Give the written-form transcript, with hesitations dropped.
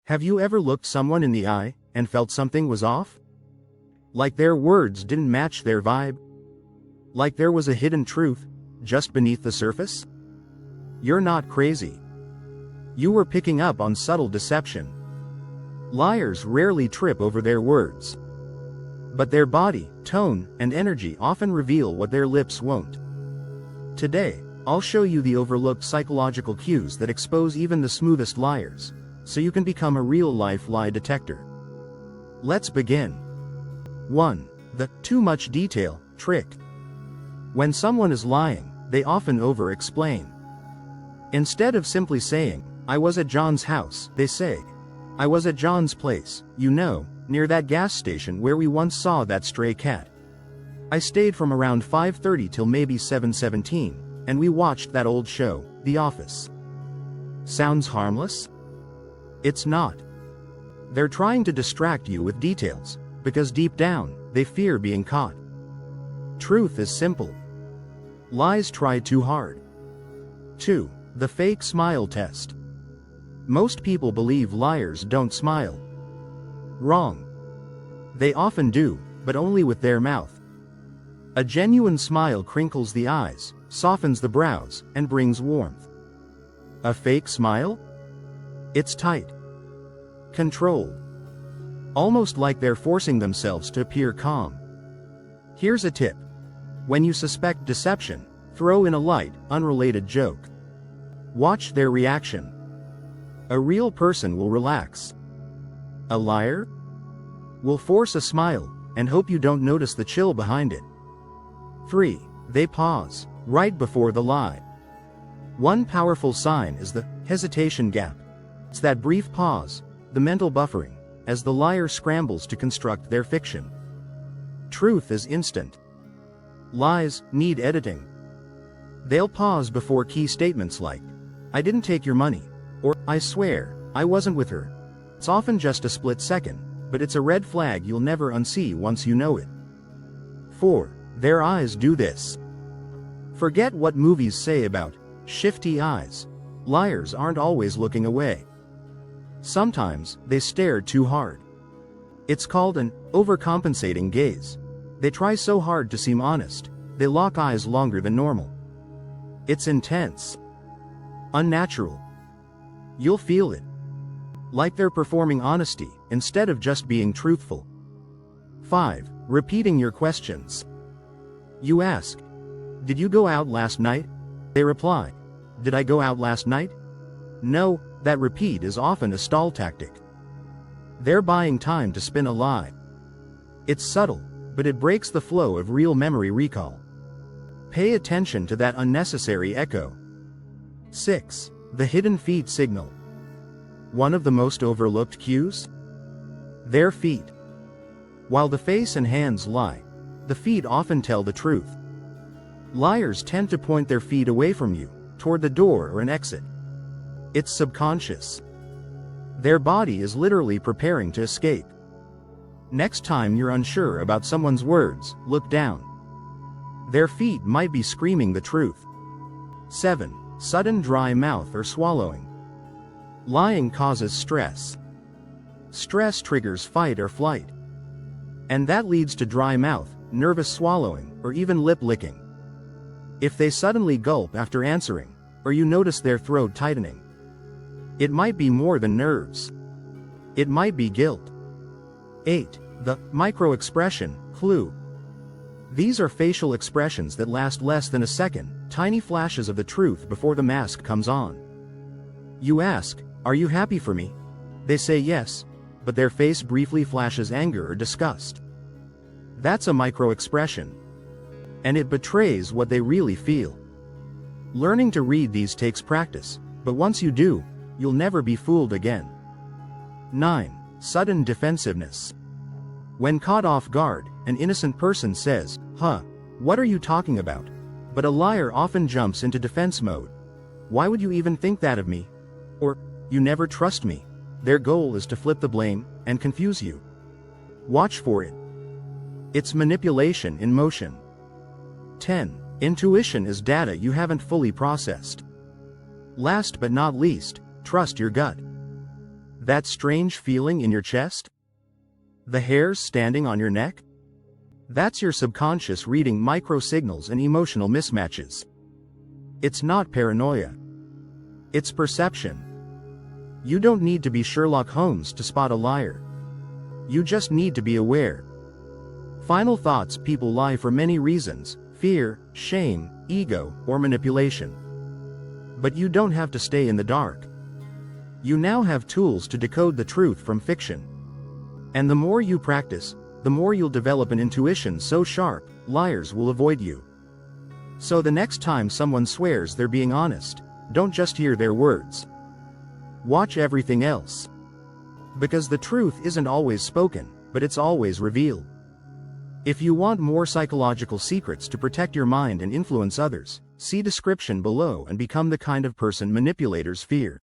Have you ever looked someone in the eye and felt something was off? Like their words didn't match their vibe? Like there was a hidden truth just beneath the surface? You're not crazy. You were picking up on subtle deception. Liars rarely trip over their words. But their body, tone, and energy often reveal what their lips won't. Today, I'll show you the overlooked psychological cues that expose even the smoothest liars, so you can become a real-life lie detector. Let's begin. 1. The too much detail trick. When someone is lying, they often over-explain. Instead of simply saying, "I was at John's house," they say, "I was at John's place, you know, near that gas station where we once saw that stray cat. I stayed from around 5:30 till maybe 7:17, and we watched that old show, The Office." Sounds harmless? It's not. They're trying to distract you with details, because deep down, they fear being caught. Truth is simple. Lies try too hard. 2. The fake smile test. Most people believe liars don't smile. Wrong. They often do, but only with their mouth. A genuine smile crinkles the eyes, softens the brows, and brings warmth. A fake smile? It's tight. Controlled. Almost like they're forcing themselves to appear calm. Here's a tip. When you suspect deception, throw in a light, unrelated joke. Watch their reaction. A real person will relax. A liar will force a smile and hope you don't notice the chill behind it. 3. They pause right before the lie. One powerful sign is the hesitation gap. It's that brief pause, the mental buffering, as the liar scrambles to construct their fiction. Truth is instant. Lies need editing. They'll pause before key statements like, "I didn't take your money," or "I swear, I wasn't with her." It's often just a split second, but it's a red flag you'll never unsee once you know it. 4. Their eyes do this. Forget what movies say about shifty eyes. Liars aren't always looking away. Sometimes, they stare too hard. It's called an overcompensating gaze. They try so hard to seem honest, they lock eyes longer than normal. It's intense. Unnatural. You'll feel it. Like they're performing honesty, instead of just being truthful. 5. Repeating your questions. You ask, "Did you go out last night?" They reply, "Did I go out last night?" No, that repeat is often a stall tactic. They're buying time to spin a lie. It's subtle, but it breaks the flow of real memory recall. Pay attention to that unnecessary echo. 6. The hidden feet signal. One of the most overlooked cues? Their feet. While the face and hands lie, the feet often tell the truth. Liars tend to point their feet away from you, toward the door or an exit. It's subconscious. Their body is literally preparing to escape. Next time you're unsure about someone's words, look down. Their feet might be screaming the truth. 7. Sudden dry mouth or swallowing. Lying causes stress. Stress triggers fight or flight. And that leads to dry mouth, nervous swallowing, or even lip licking. If they suddenly gulp after answering, or you notice their throat tightening, it might be more than nerves. It might be guilt. 8. The micro-expression clue. These are facial expressions that last less than a second, tiny flashes of the truth before the mask comes on. You ask, "Are you happy for me?" They say yes, but their face briefly flashes anger or disgust. That's a micro-expression. And it betrays what they really feel. Learning to read these takes practice, but once you do, you'll never be fooled again. 9. Sudden defensiveness. When caught off guard, an innocent person says, "Huh, what are you talking about?" But a liar often jumps into defense mode. "Why would you even think that of me?" Or, "You never trust me." Their goal is to flip the blame and confuse you. Watch for it. It's manipulation in motion. 10. Intuition is data you haven't fully processed. Last but not least, trust your gut. That strange feeling in your chest? The hairs standing on your neck? That's your subconscious reading micro-signals and emotional mismatches. It's not paranoia. It's perception. You don't need to be Sherlock Holmes to spot a liar. You just need to be aware. Final thoughts: people lie for many reasons: fear, shame, ego, or manipulation. But you don't have to stay in the dark. You now have tools to decode the truth from fiction. And the more you practice, the more you'll develop an intuition so sharp, liars will avoid you. So the next time someone swears they're being honest, don't just hear their words. Watch everything else. Because the truth isn't always spoken, but it's always revealed. If you want more psychological secrets to protect your mind and influence others, see description below and become the kind of person manipulators fear.